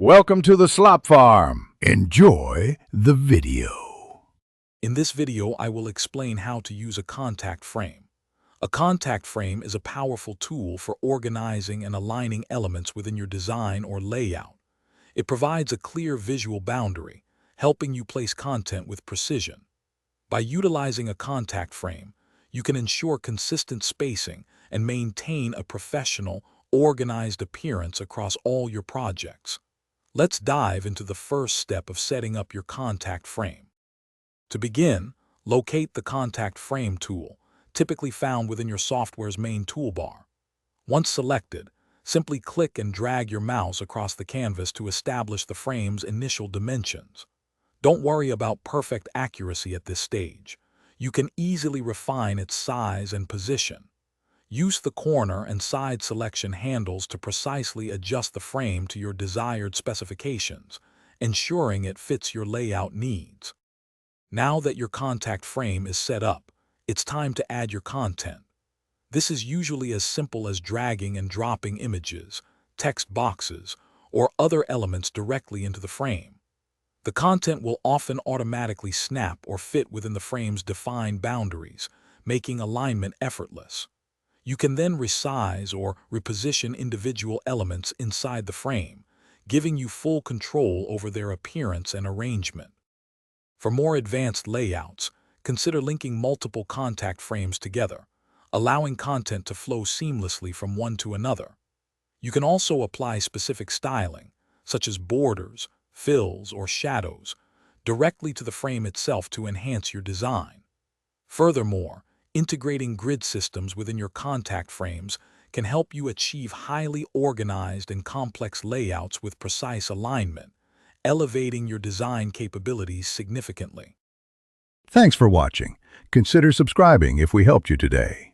Welcome to the Slop Farm. Enjoy the video. In this video, I will explain how to use a contact frame. A contact frame is a powerful tool for organizing and aligning elements within your design or layout. It provides a clear visual boundary, helping you place content with precision. By utilizing a contact frame, you can ensure consistent spacing and maintain a professional, organized appearance across all your projects. Let's dive into the first step of setting up your contact frame. To begin, locate the contact frame tool, typically found within your software's main toolbar. Once selected, simply click and drag your mouse across the canvas to establish the frame's initial dimensions. Don't worry about perfect accuracy at this stage. You can easily refine its size and position. Use the corner and side selection handles to precisely adjust the frame to your desired specifications, ensuring it fits your layout needs. Now that your contact frame is set up, it's time to add your content. This is usually as simple as dragging and dropping images, text boxes, or other elements directly into the frame. The content will often automatically snap or fit within the frame's defined boundaries, making alignment effortless. You can then resize or reposition individual elements inside the frame, giving you full control over their appearance and arrangement. For more advanced layouts, consider linking multiple contact frames together, allowing content to flow seamlessly from one to another. You can also apply specific styling, such as borders, fills, or shadows, directly to the frame itself to enhance your design. Furthermore, integrating grid systems within your contact frames can help you achieve highly organized and complex layouts with precise alignment, elevating your design capabilities significantly. Thanks for watching. Consider subscribing if we helped you today.